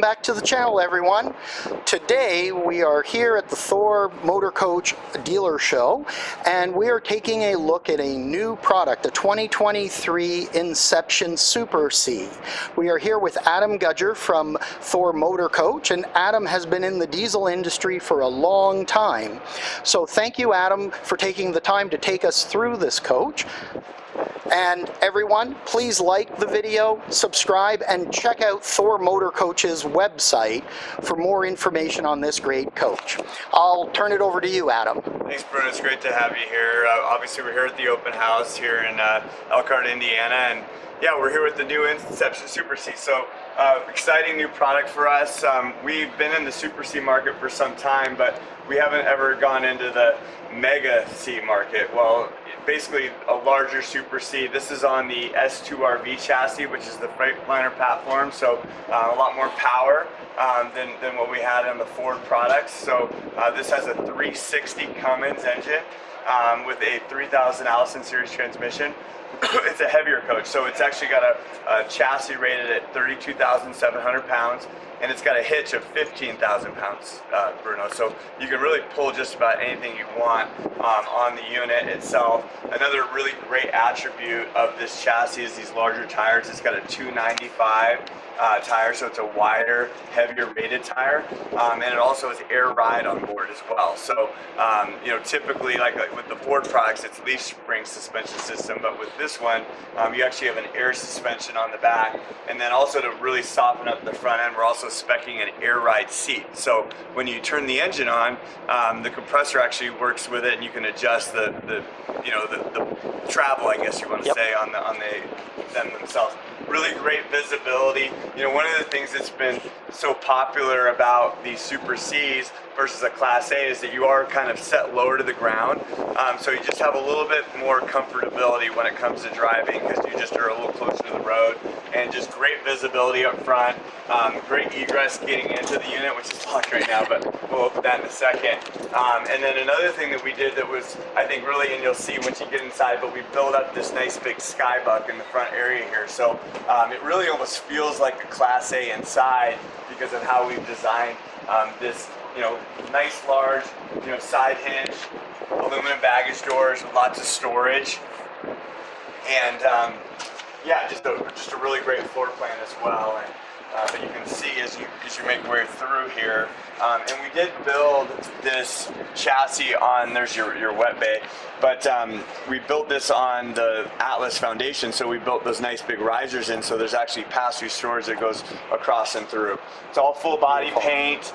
back to the channel, everyone. Today we are here at the Thor Motorcoach dealer show, and we are taking a look at a new product, the 2023 Inception Super C. We are here with Adam Gudger from Thor Motorcoach, and Adam has been in the diesel industry for a long time. So thank you, Adam, for taking the time to take us through this coach. And everyone, please like the video, subscribe, and check out Thor Motorcoach's website for more information on this great coach. I'll turn it over to you, Adam. Thanks, Bruno. It's great to have you here. Obviously, we're here at the open house here in Elkhart, Indiana, and yeah, we're here with the new Inception Super C. So, exciting new product for us. We've been in the Super C market for some time, but we haven't ever gone into the Mega C market. Well, basically a larger Super C. This is on the S2 RV chassis, which is the Freightliner platform, so a lot more power than what we had on the Ford products. So this has a 360 Cummins engine with a 3000 Allison series transmission. It's a heavier coach, so it's actually got a chassis rated at 32,700 pounds, and it's got a hitch of 15,000 pounds, Bruno. So you can really pull just about anything you want on the unit itself. Another really great attribute of this chassis is these larger tires. It's got a 295 tire, so it's a wider, heavier rated tire, and it also has air ride on board as well. So you know, typically like with the Ford products, it's leaf spring suspension system, but with this one, you actually have an air suspension on the back, and then also to really soften up the front end, we're also speccing an air ride seat. So when you turn the engine on, the compressor actually works with it, and you can adjust the travel, I guess you want to say, on them themselves. Really great visibility. You know, one of the things that's been so popular about these Super Cs versus a Class A is that you are kind of set lower to the ground, so you just have a little bit more comfortability when it comes to driving, because you just are a little closer to the road, and just great visibility up front, great egress getting into the unit, which is locked right now, but we'll open that in a second. And then another thing that we did that was, I think, really, and you'll see once you get inside, but we built up this nice big skybuck in the front area here, so it really almost feels like a Class A inside because of how we've designed this, you know, nice large, you know, side hinge, aluminum baggage doors with lots of storage, and yeah, just a really great floor plan as well. And but you can see as you make your way through here, and we did build this chassis on, there's your wet bay, but we built this on the Atlas foundation, so we built those nice big risers in, so there's actually pass-through storage that goes across and through. It's all full body paint.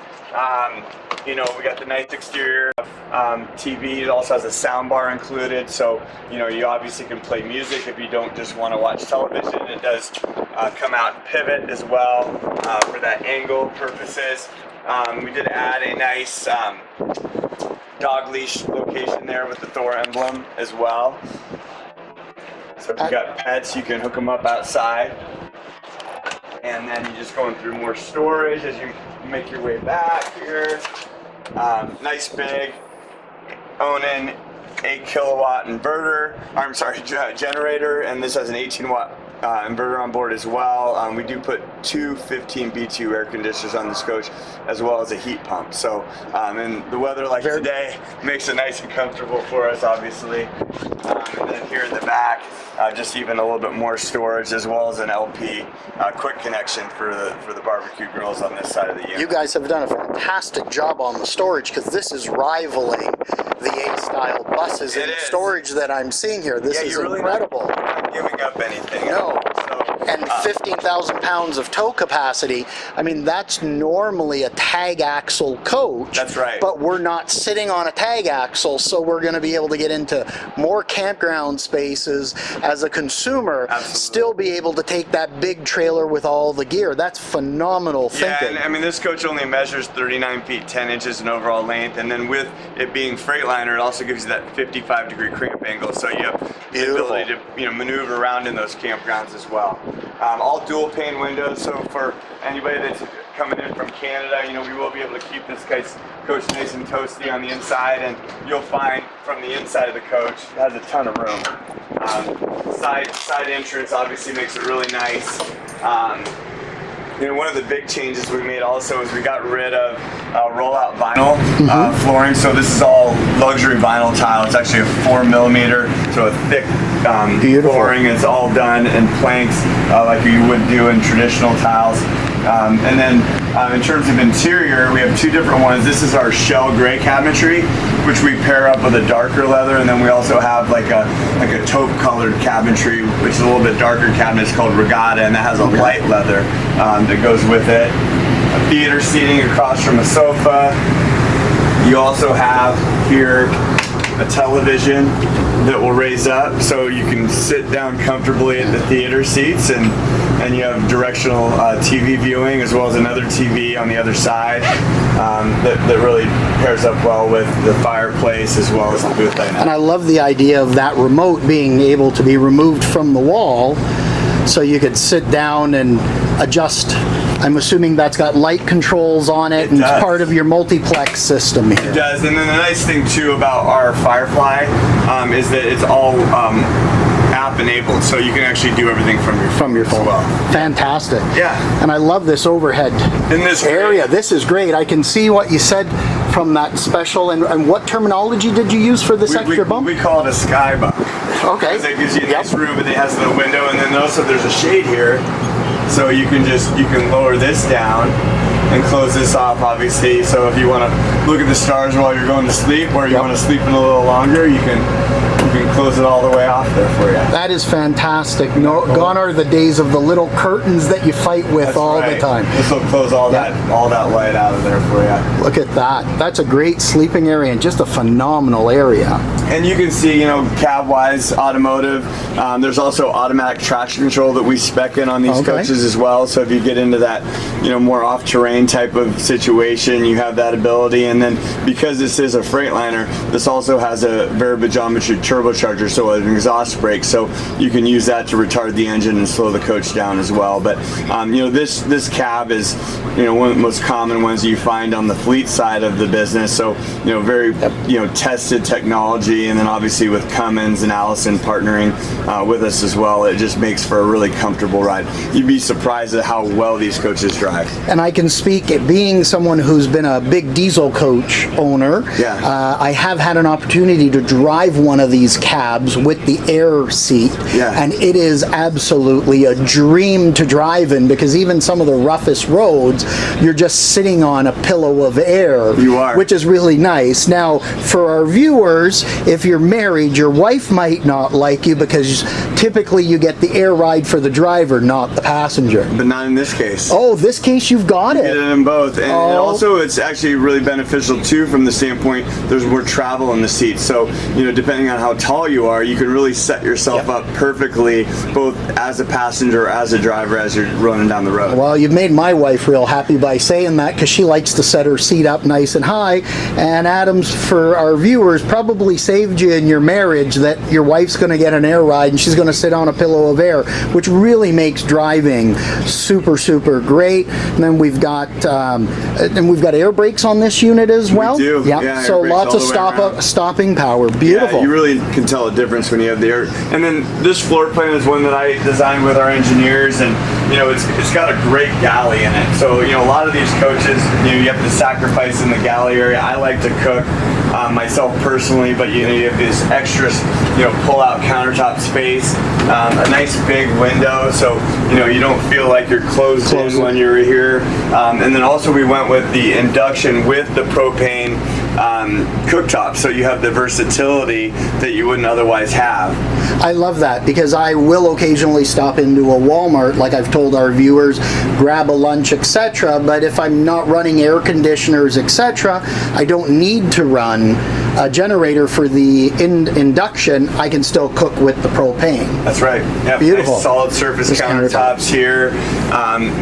You know, we got the nice exterior TV. It also has a sound bar included, so you know, you obviously can play music if you don't just want to watch television. It does come out and pivot as well for that angle purposes. We did add a nice dog leash location there with the Thor emblem as well. So if you got pets, you can hook them up outside. And then you're just going through more storage as you make your way back here. Nice big Onan 8 kilowatt inverter, generator, and this has an 18 watt inverter on board as well. We do put two 15 B2 air conditioners on this coach, as well as a heat pump. So, and the weather like today makes it nice and comfortable for us, obviously. And then here in the back, just even a little bit more storage, as well as an LP quick connection for the barbecue grills on this side of the unit. You guys have done a fantastic job on the storage, because this is rivaling the A-style buses and storage that I'm seeing here. This is really incredible. Not giving up anything. No. And 15,000 pounds of tow capacity. I mean, that's normally a tag axle coach. That's right. But we're not sitting on a tag axle, so we're going to be able to get into more campground spaces as a consumer. Absolutely. Still be able to take that big trailer with all the gear. That's phenomenal thinking. Yeah, and I mean, this coach only measures 39 feet 10 inches in overall length, and then with it being Freightliner, it also gives you that 55-degree cramp angle, so you have the ability to maneuver around in those campgrounds as well. All dual pane windows, so for anybody that's coming in from Canada, you know, we will be able to keep this coach nice and toasty on the inside, and you'll find from the inside of the coach, it has a ton of room. Side entrance obviously makes it really nice. You know, one of the big changes we made also is we got rid of rollout vinyl flooring. So this is all luxury vinyl tile. It's actually a 4mm, so a thick flooring. It's all done in planks like you would do in traditional tiles. And then in terms of interior, we have two different ones. This is our shell gray cabinetry, which we pair up with a darker leather, and then we also have like a taupe colored cabinetry, which is a little bit darker cabinet. It's called Regatta, and that has a light leather that goes with it. A theater seating across from a sofa. You also have here a television that will raise up so you can sit down comfortably at the theater seats, and you have directional TV viewing as well as another TV on the other side that really pairs up well with the fireplace as well as the booth dynamic. And I love the idea of that remote being able to be removed from the wall so you could sit down and adjust. I'm assuming that's got light controls on it, and it's part of your multiplex system here. It does, and then the nice thing too about our Firefly is that it's all app enabled, so you can actually do everything from your phone as well. Fantastic. Yeah. And I love this overhead in this area. This is great. I can see what you said from that special, and what terminology did you use for this extra bump? We call it a sky bunk. Okay. Because it gives you a nice room, but it has the window, and then also there's a shade here, so you can lower this down and close this off, obviously. So if you want to look at the stars while you're going to sleep, or you want to sleep in a little longer, you can close it all the way off there for you. That is fantastic. Gone are the days of the little curtains that you fight with. That's all the time. This will close all that light out of there for you. Look at that. That's a great sleeping area and just a phenomenal area. And you can see, you know, cab-wise, automotive. There's also automatic traction control that we spec in on these coaches as well. So if you get into that, you know, more off-terrain type of situation, you have that ability. And then because this is a Freightliner, this also has a variable-geometry turbocharger, so an exhaust brake. So you can use that to retard the engine and slow the coach down as well. But you know, this cab is, you know, one of the most common ones you find on the fleet side of the business. So, you know, very you know, tested technology. And then obviously with Cummins and Allison partnering with us as well, it just makes for a really comfortable ride. You'd be surprised at how well these coaches drive. And I can speak, being someone who's been a big diesel coach owner, I have had an opportunity to drive one of these cabs with the air seat, and it is absolutely a dream to drive in, because even some of the roughest roads, you're just sitting on a pillow of air. You are. Which is really nice. Now, for our viewers, if you're married, your wife might not like you, because typically you get the air ride for the driver, not the passenger. But not in this case. Oh, this case you've got it. You get it in both. And also it's actually really beneficial too from the standpoint there's more travel in the seat. So, you know, depending on how tall you are, you can really set yourself up perfectly, both as a passenger or as a driver as you're running down the road. Well, you've made my wife real happy by saying that, because she likes to set her seat up nice and high. And Adams, for our viewers, probably saved you in your marriage that your wife's going to get an air ride and she's going to sit on a pillow of air, which really makes driving super, super great. And then we've got air brakes on this unit as well. We do. Yeah, so lots of stopping power. Beautiful. Yeah, you really can tell a difference when you have the air. And then this floor plan is one that I designed with our engineers, and you know, it's got a great galley in it. So, you know, a lot of these coaches, you know, you have to sacrifice in the galley area. I like to cook myself personally, but you know, you have this extra, you know, pull-out countertop space, a nice big window, so you know, you don't feel like you're closed in when you're here. And then also we went with the induction with the propane cooktop, so you have the versatility that you wouldn't otherwise have. I love that, because I will occasionally stop into a Walmart, like I've told our viewers, grab a lunch, etc. But if I'm not running air conditioners, etc., I don't need to run a generator for the induction. I can still cook with the propane. That's right. Yeah, beautiful. Nice solid surface countertops here.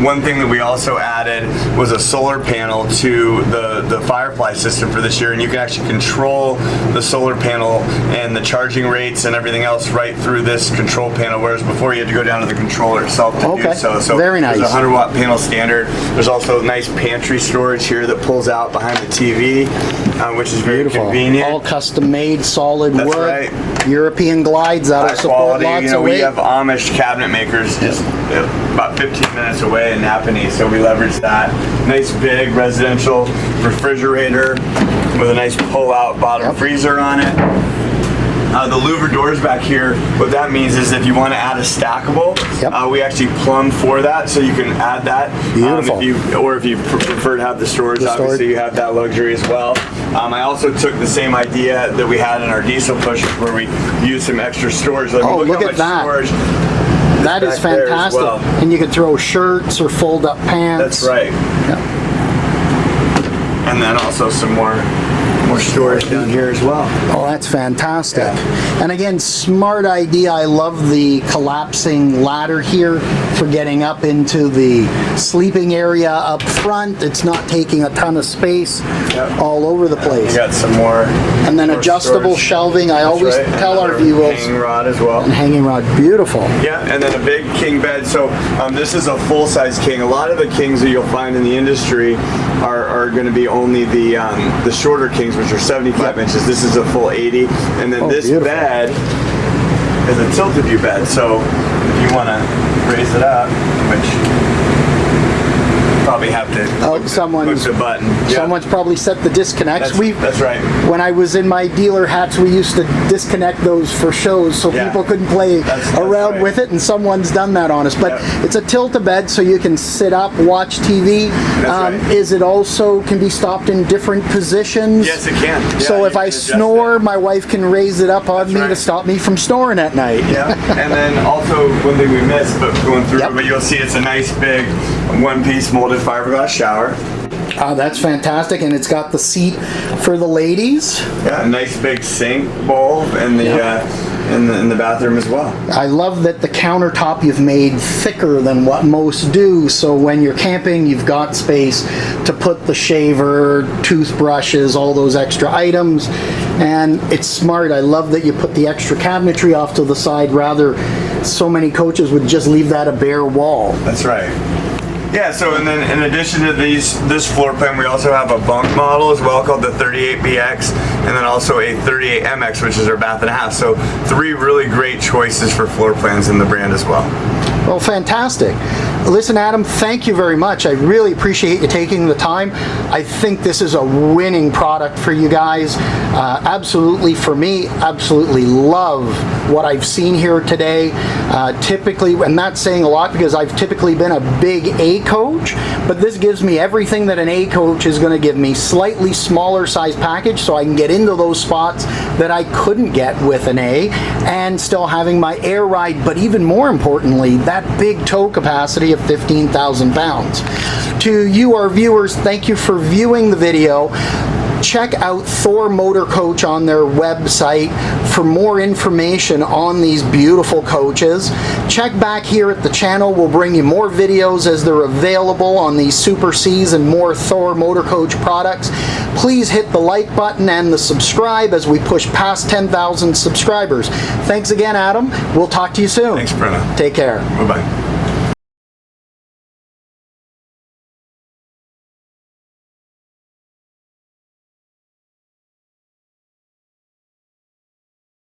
One thing that we also added was a solar panel to the Firefly system for this year, and you can actually control the solar panel and the charging rates and everything else right through this control panel, whereas before you had to go down to the controller itself to do so. So very nice. There's a 100-watt panel standard. There's also nice pantry storage here that pulls out behind the TV, which is very convenient. all custom made, solid That's wood. right. European glides that'll High support quality. lots You know, of we weight. have Amish cabinet makers just about 15 minutes away in Napanee, so we leverage that. Nice big residential refrigerator with a nice pull-out bottom freezer on it. The louver doors back here, what that means is if you want to add a stackable, we actually plumb for that, so you can add that. Beautiful. If you prefer to have the storage, obviously you have that luxury as well. I also took the same idea that we had in our diesel push where we used some extra storage. Like, look at that. Storage that is fantastic. well. And you can throw shirts or fold up pants. That's right. Yep. And then also some more storage down here as well. Oh, that's fantastic. And again, smart idea. I love the collapsing ladder here for getting up into the sleeping area up front. It's not taking a ton of space all over the place. You got some more. And then adjustable storage. shelving. I always tell our viewers. Hanging rod as well. And hanging rod, beautiful. Yeah, and then a big king bed. So this is a full-size king. A lot of the kings that you'll find in the industry are going to be only the shorter kings, which are 75 inches. This is a full 80, and then this bed is a tilted view bed. So if you want to raise it up, which probably have to push the button. Someone's probably set the disconnects. That's right. When I was in my dealer hats, we used to disconnect those for shows so people couldn't play around with it, and someone's done that on us. But it's a tilt-a-bed, so you can sit up, watch TV. Is it also can be stopped in different positions? Yes, it can. Yeah, so if I snore, my wife can raise it up on me to stop me from snoring at night. Yeah, and then also one thing we missed, but going through it, but you'll see it's a nice big one-piece molded fiberglass shower. That's fantastic, and it's got the seat for the ladies. Yeah, a nice big sink bowl in the bathroom as well. I love that the countertop you've made thicker than what most do, so when you're camping, you've got space to put the shaver, toothbrushes, all those extra items, and it's smart. I love that you put the extra cabinetry off to the side. Rather, so many coaches would just leave that a bare wall. That's right. Yeah, so and then in addition to this floor plan, we also have a bunk model as well called the 38BX, and then also a 38MX, which is our bath and a half. So 3 really great choices for floor plans in the brand as well. Well, fantastic. Listen, Adam, thank you very much. I really appreciate you taking the time. I think this is a winning product for you guys. Absolutely, for me, absolutely love what I've seen here today. Typically, and that's saying a lot because I've typically been a big A coach, but this gives me everything that an A coach is going to give me. Slightly smaller size package so I can get into those spots that I couldn't get with an A, and still having my air ride, but even more importantly, that big tow capacity of 15,000 pounds. To you, our viewers, thank you for viewing the video. Check out Thor Motorcoach on their website for more information on these beautiful coaches. Check back here at the channel. We'll bring you more videos as they're available on these Super Cs and more Thor Motorcoach products. Please hit the like button and the subscribe as we push past 10,000 subscribers. Thanks again, Adam. We'll talk to you soon. Thanks, Brenna. Take care. Bye-bye.